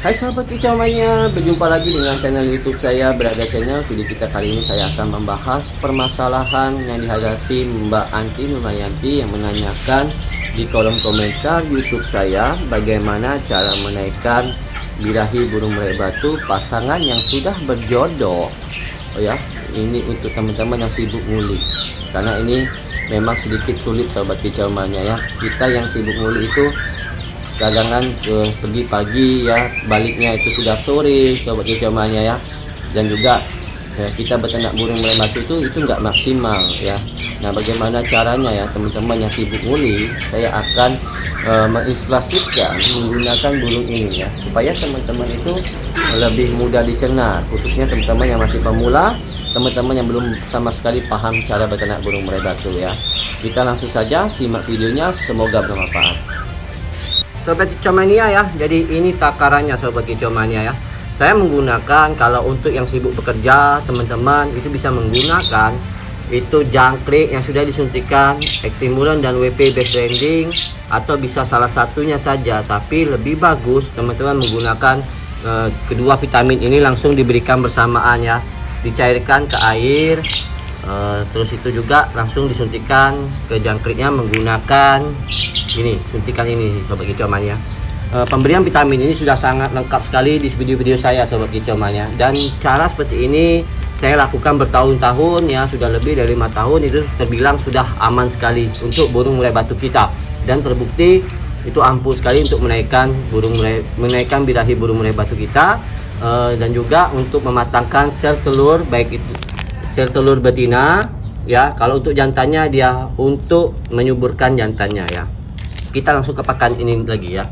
Hai sahabat kicau mania, berjumpa lagi dengan channel YouTube saya Berada Channel. Video kita kali ini saya akan membahas permasalahan yang dihadapi Mbak Anti Nurmayanti yang menanyakan di kolom komentar YouTube saya bagaimana cara menaikkan birahi burung murai batu pasangan yang sudah berjodoh. Oh ya, ini untuk teman-teman yang sibuk ngulik, karena ini memang sedikit sulit sahabat kicau mania ya. Kita yang sibuk ngulik itu kadang pergi pagi ya, baliknya itu sudah sore sobat kicau mania ya. Dan juga ya, kita beternak burung murai batu itu nggak maksimal ya. Nah, bagaimana caranya ya teman-teman yang sibuk nguli, saya akan mengilustrasikan menggunakan burung ini ya, supaya teman-teman itu lebih mudah dicerna, khususnya teman-teman yang masih pemula, teman-teman yang belum sama sekali paham cara beternak burung murai batu ya. Kita langsung saja simak videonya, semoga bermanfaat. Sobat kicau mania ya, jadi ini takarannya sobat kicau mania ya. Saya menggunakan, kalau untuk yang sibuk bekerja teman-teman itu bisa menggunakan itu jangkrik yang sudah disuntikan ekstimulan dan WP base branding, atau bisa salah satunya saja. Tapi lebih bagus teman-teman menggunakan kedua vitamin ini langsung diberikan bersamaan ya, dicairkan ke air. Terus itu juga langsung disuntikan ke jangkriknya menggunakan ini, suntikan ini sobat kicau mania. Pemberian vitamin ini sudah sangat lengkap sekali di video-video saya sobat kicau mania, dan cara seperti ini saya lakukan bertahun-tahun ya, sudah lebih dari 5 tahun. Itu terbilang sudah aman sekali untuk burung murai batu kita, dan terbukti itu ampuh sekali untuk menaikkan birahi burung murai batu kita, dan juga untuk mematangkan sel telur, baik itu sel telur betina ya. Kalau untuk jantannya dia untuk menyuburkan jantannya ya. Kita langsung ke pakan ini lagi ya.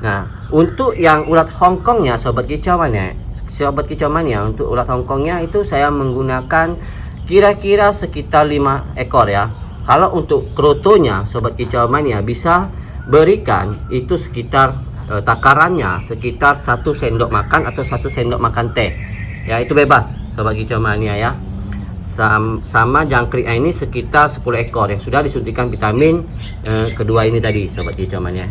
Nah, untuk yang ulat Hongkongnya sobat kicau mania, untuk ulat Hongkongnya itu saya menggunakan kira-kira sekitar 5 ekor ya. Kalau untuk krotonya sobat kicau mania bisa berikan itu sekitar takarannya sekitar 1 sendok makan atau 1 sendok makan teh ya, itu bebas sobat kicau mania ya. Sama jangkrik ini sekitar 10 ekor yang sudah disuntikan vitamin kedua ini tadi sobat kicau mania.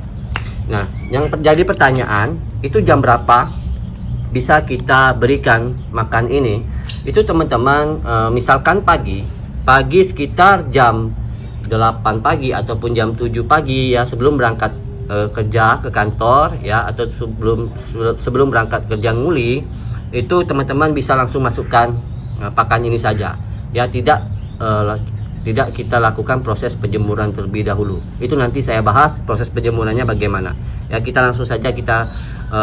Nah, yang terjadi pertanyaan itu jam berapa bisa kita berikan makan ini. Itu teman-teman misalkan pagi sekitar jam 8 pagi ataupun jam 7 pagi ya, sebelum berangkat kerja ke kantor ya, atau sebelum berangkat kerja nguli, itu teman-teman bisa langsung masukkan pakan ini saja ya. Tidak kita lakukan proses penjemuran terlebih dahulu. Itu nanti saya bahas proses penjemurannya bagaimana ya. Kita langsung saja kita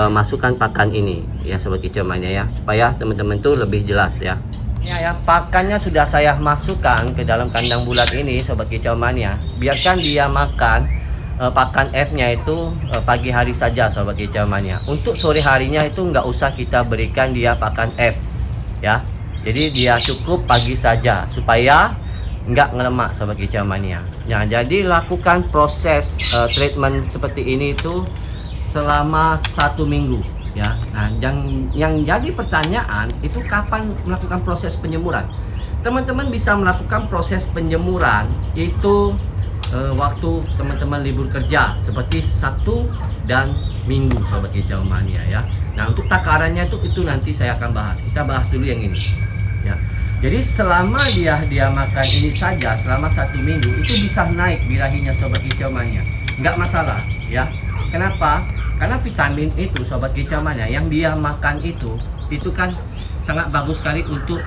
masukkan pakan ini ya sobat kicau mania ya, supaya teman-teman tuh lebih jelas ya. Ya, pakannya sudah saya masukkan ke dalam kandang bulat ini sobat kicau mania. Biarkan dia makan pakan F-nya itu pagi hari saja sobat kicau mania. Untuk sore harinya itu nggak usah kita berikan dia pakan F ya. Jadi dia cukup pagi saja supaya nggak ngelemak sobat kicau mania. Nah, jadi lakukan proses treatment seperti ini itu selama 1 minggu ya. Nah, yang jadi pertanyaan itu kapan melakukan proses penjemuran. Teman-teman bisa melakukan proses penjemuran itu waktu teman-teman libur kerja seperti Sabtu dan Minggu sobat kicau mania ya. Nah, untuk takarannya itu nanti saya akan bahas. Kita bahas dulu yang ini ya. Jadi selama dia makan ini saja selama 1 minggu itu bisa naik birahinya sobat kicau mania, nggak masalah ya. Kenapa? Karena vitamin itu sobat kicau mania yang dia makan itu kan sangat bagus sekali untuk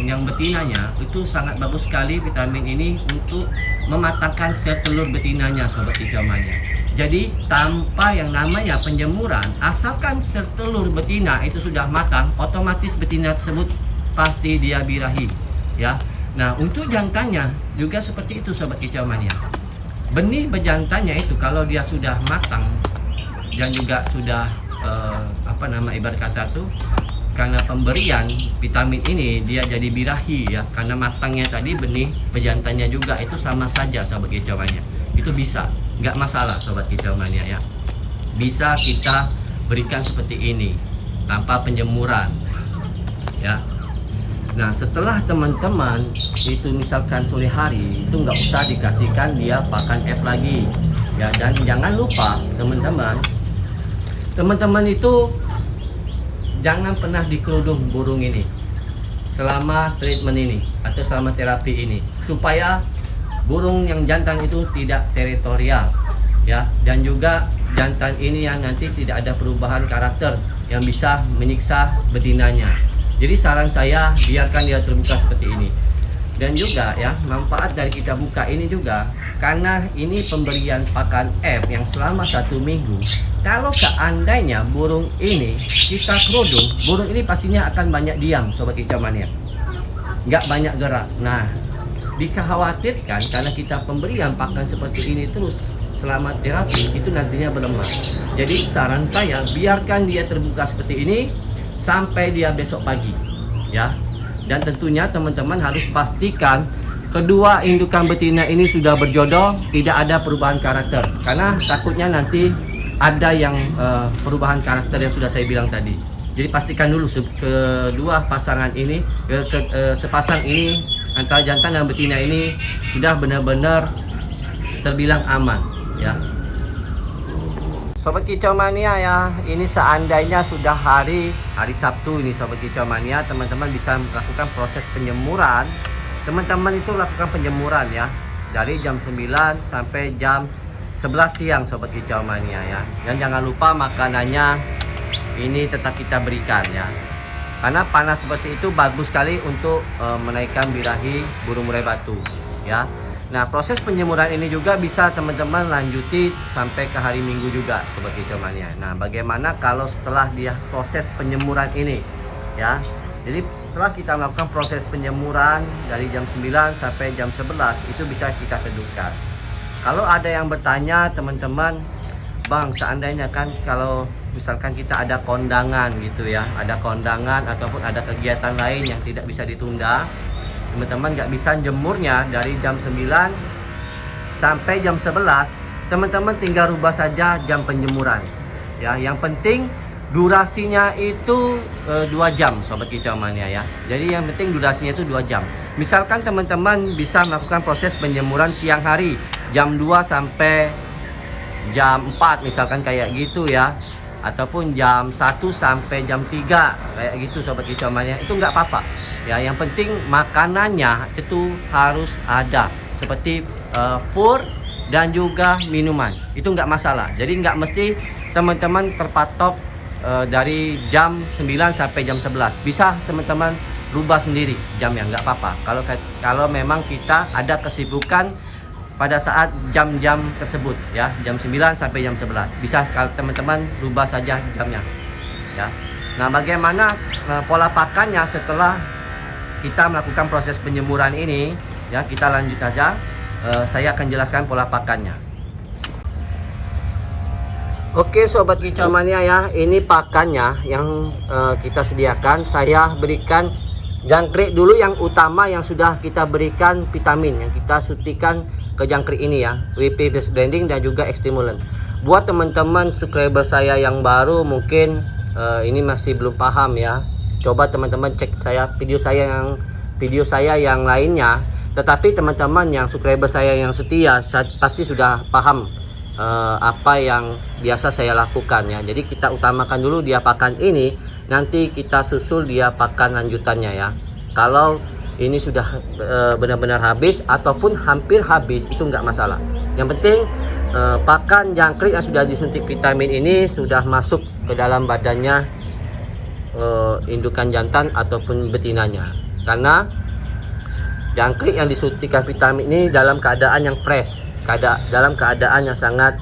yang betinanya. Itu sangat bagus sekali vitamin ini untuk mematangkan sel telur betinanya sobat kicau mania. Jadi tanpa yang namanya penjemuran, asalkan sel telur betina itu sudah matang, otomatis betina tersebut pasti dia birahi ya. Nah, untuk jantannya juga seperti itu sobat kicau mania. Benih bejantannya itu kalau dia sudah matang dan juga sudah ibarat kata tuh, karena pemberian vitamin ini dia jadi birahi ya, karena matangnya tadi benih bejantannya juga itu sama saja sobat kicau mania. Itu bisa, nggak masalah sobat kicau mania ya. Bisa kita berikan seperti ini tanpa penjemuran ya. Nah, setelah teman-teman itu misalkan sore hari itu nggak usah dikasihkan dia pakan F lagi ya. Dan jangan lupa teman-teman itu jangan pernah dikerudung burung ini selama treatment ini atau selama terapi ini, supaya burung yang jantan itu tidak teritorial ya, dan juga jantan ini yang nanti tidak ada perubahan karakter yang bisa menyiksa betinanya. Jadi saran saya, biarkan dia terbuka seperti ini. Dan juga ya, manfaat dari kita buka ini juga karena ini pemberian pakan F yang selama 1 minggu. Kalau seandainya burung ini kita kerudung, burung ini pastinya akan banyak diam, sobat kicau mania, nggak banyak gerak. Nah, dikhawatirkan karena kita pemberian pakan seperti ini terus selama terapi, itu nantinya melemah. Jadi saran saya, biarkan dia terbuka seperti ini sampai dia besok pagi ya. Dan tentunya teman-teman harus pastikan kedua indukan betina ini sudah berjodoh, tidak ada perubahan karakter, karena takutnya nanti ada yang perubahan karakter yang sudah saya bilang tadi. Jadi pastikan dulu kedua pasangan ini, sepasang ini antara jantan dan betina ini sudah benar-benar terbilang aman ya. Sobat Kicau Mania ya, ini seandainya sudah hari Sabtu ini Sobat Kicau Mania, teman-teman bisa melakukan proses penjemuran. Teman-teman itu lakukan penjemuran ya, dari jam 9 sampai jam 11 siang Sobat Kicau Mania ya. Dan jangan lupa makanannya ini tetap kita berikan ya, karena panas seperti itu bagus sekali untuk menaikkan birahi burung murai batu ya. Nah, proses penjemuran ini juga bisa teman-teman lanjuti sampai ke hari Minggu juga Sobat Kicau Mania. Nah, bagaimana kalau setelah dia proses penjemuran ini ya. Jadi setelah kita melakukan proses penjemuran dari jam 9 sampai jam 11 itu bisa kita teduhkan. Kalau ada yang bertanya teman-teman, Bang, seandainya kan kalau misalkan kita ada kondangan gitu ya, ada kondangan ataupun ada kegiatan lain yang tidak bisa ditunda, teman-teman nggak bisa jemurnya dari jam 9 sampai jam 11, teman-teman tinggal rubah saja jam penjemuran ya. Yang penting durasinya itu 2 jam Sobat Kicau Mania ya. Jadi yang penting durasinya itu 2 jam. Misalkan teman-teman bisa melakukan proses penjemuran siang hari jam 2 sampai jam 4 misalkan kayak gitu ya, ataupun jam 1 sampai jam 3 kayak gitu Sobat Kicau Mania, itu nggak apa-apa ya. Yang penting makanannya itu harus ada, seperti fur dan juga minuman, itu nggak masalah. Jadi nggak mesti teman-teman terpatok dari jam 9 sampai jam 11. Bisa teman-teman rubah sendiri jamnya, nggak apa-apa. Kalau memang kita ada kesibukan pada saat jam-jam tersebut ya, jam 9 sampai jam 11, bisa kalau teman-teman rubah saja jamnya ya. Nah, bagaimana pola pakannya setelah kita melakukan proses penjemuran ini ya, kita lanjut aja. Saya akan jelaskan pola pakannya. Oke Sobat Kicau Mania ya, ini pakannya yang kita sediakan. Saya berikan jangkrik dulu yang utama, yang sudah kita berikan vitamin, yang kita suntikan ke jangkrik ini ya, WP Base Blending dan juga X-Stimulant. Buat teman-teman subscriber saya yang baru mungkin ini masih belum paham ya, coba teman-teman cek video saya yang lainnya. Tetapi teman-teman yang subscriber saya yang setia, saya pasti sudah paham apa yang biasa saya lakukan ya. Jadi kita utamakan dulu dia pakan ini, nanti kita susul dia pakan lanjutannya ya. Kalau ini sudah benar-benar habis ataupun hampir habis, itu nggak masalah. Yang penting pakan jangkrik yang sudah disuntik vitamin ini sudah masuk ke dalam badannya indukan jantan ataupun betinanya. Karena jangkrik yang disuntikan vitamin ini dalam keadaan yang fresh, dalam keadaan yang sangat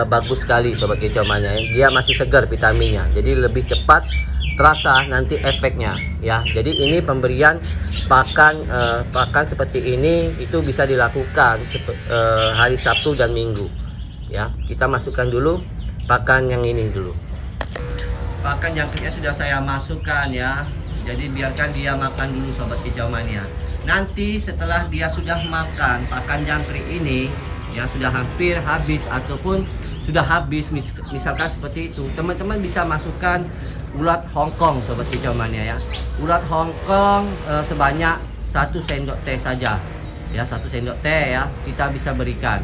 bagus sekali Sobat Kicau Mania. Dia masih segar vitaminnya, jadi lebih cepat terasa nanti efeknya ya. Jadi ini pemberian pakan seperti ini itu bisa dilakukan hari Sabtu dan Minggu ya. Kita masukkan dulu pakan yang ini dulu. Pakan jangkriknya sudah saya masukkan ya. Jadi biarkan dia makan dulu Sobat Kicau Mania. Nanti setelah dia sudah makan pakan jangkrik ini ya, sudah hampir habis ataupun sudah habis misalkan seperti itu, teman-teman bisa masukkan ulat Hongkong Sobat Kicau Mania ya. Ulat Hongkong sebanyak 1 sendok teh saja ya, 1 sendok teh ya, kita bisa berikan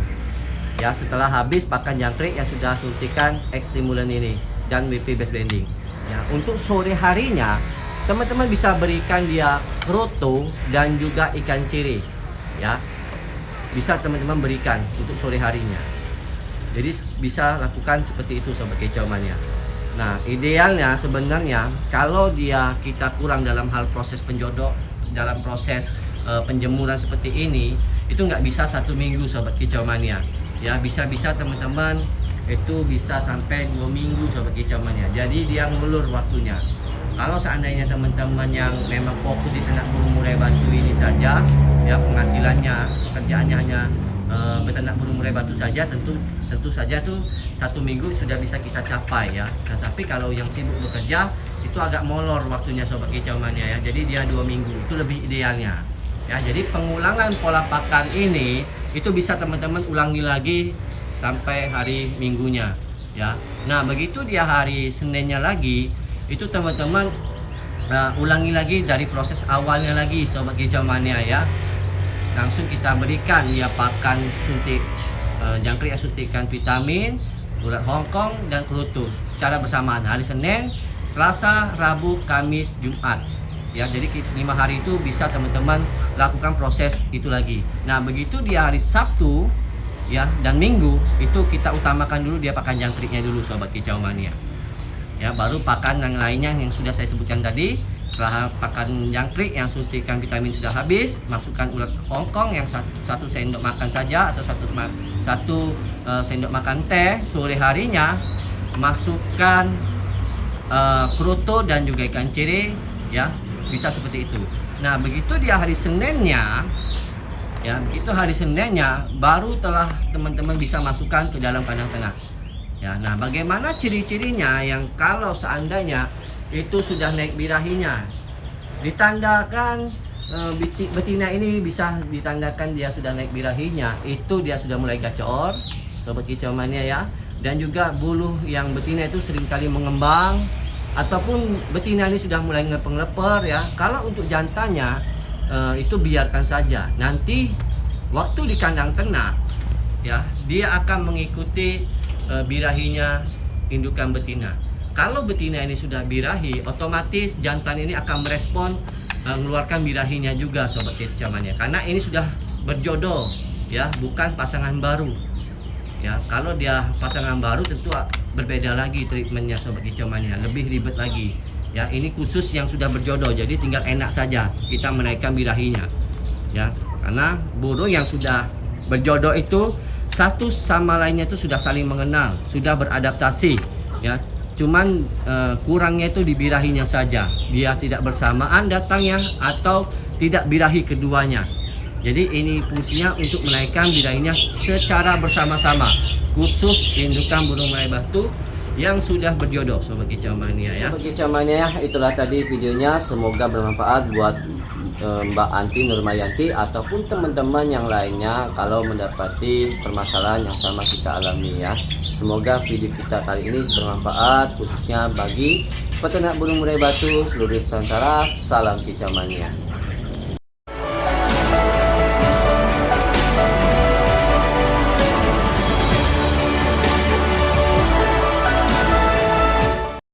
ya setelah habis pakan jangkrik yang sudah suntikan X-Stimulant ini dan WP Base Blending. Ya, untuk sore harinya teman-teman bisa berikan dia kroto dan juga ikan cere. Ya, bisa teman-teman berikan untuk sore harinya. Jadi bisa lakukan seperti itu sobat kicau mania. Nah, idealnya sebenarnya kalau kita kurang dalam hal proses penjodoh, dalam proses penjemuran seperti ini, itu nggak bisa 1 minggu sobat kicau mania. Ya, bisa-bisa teman-teman itu bisa sampai 2 minggu sobat kicau mania. Jadi dia ngulur waktunya. Kalau seandainya teman-teman yang memang fokus di ternak burung murai batu ini saja, ya penghasilannya, pekerjaannya hanya beternak burung murai batu saja, tentu saja tuh 1 minggu sudah bisa kita capai ya. Nah, tapi kalau yang sibuk bekerja itu agak molor waktunya sobat kicau mania ya. Jadi dia 2 minggu itu lebih idealnya. Ya, jadi pengulangan pola pakan ini itu bisa teman-teman ulangi lagi sampai hari Minggunya ya. Nah, begitu dia hari Seninnya lagi, itu teman-teman ulangi lagi dari proses awalnya lagi sobat kicau mania ya. Langsung kita berikan ya pakan suntik jangkrik, suntikan vitamin, ulat Hongkong dan kerutu secara bersamaan hari Senin, Selasa, Rabu, Kamis, Jumat. Ya, jadi 5 hari itu bisa teman-teman lakukan proses itu lagi. Nah, begitu dia hari Sabtu ya dan Minggu itu kita utamakan dulu dia pakan jangkriknya dulu sobat kicau mania. Ya, baru pakan yang lainnya yang sudah saya sebutkan tadi. Setelah pakan jangkrik yang suntikan vitamin sudah habis, masukkan ulat Hongkong yang 1 sendok makan saja atau 1 sendok makan teh. Sore harinya masukkan kroto dan juga ikan cere ya, bisa seperti itu. Nah, begitu dia hari Seninnya ya, begitu hari Seninnya baru telah teman-teman bisa masukkan ke dalam kandang ternak. Ya, nah bagaimana ciri-cirinya yang kalau seandainya itu sudah naik birahinya? Ditandakan betina ini bisa ditandakan dia sudah naik birahinya, itu dia sudah mulai gacor sobat kicau mania ya. Dan juga bulu yang betina itu seringkali mengembang ataupun betina ini sudah mulai ngelepeng-lepeng ya. Kalau untuk jantannya itu biarkan saja. Nanti waktu di kandang ternak ya, dia akan mengikuti birahinya indukan betina. Kalau betina ini sudah birahi, otomatis jantan ini akan merespon mengeluarkan birahinya juga sobat kicau mania. Karena ini sudah berjodoh ya, bukan pasangan baru. Ya, kalau dia pasangan baru tentu berbeda lagi treatmentnya sobat kicau mania, lebih ribet lagi. Ya, ini khusus yang sudah berjodoh, jadi tinggal enak saja kita menaikkan birahinya. Ya, karena burung yang sudah berjodoh itu satu sama lainnya itu sudah saling mengenal, sudah beradaptasi. Ya, cuman kurangnya itu di birahinya saja. Dia tidak bersamaan datangnya atau tidak birahi keduanya. Jadi ini fungsinya untuk menaikkan birahinya secara bersama-sama, khusus indukan burung murai batu yang sudah berjodoh sobat kicau mania ya. Sobat kicau mania, itulah tadi videonya, semoga bermanfaat buat Mbak Anti Nurmayanti ataupun teman-teman yang lainnya kalau mendapati permasalahan yang sama kita alami ya. Semoga video kita kali ini bermanfaat khususnya bagi peternak burung murai batu seluruh Nusantara. Salam kicau mania.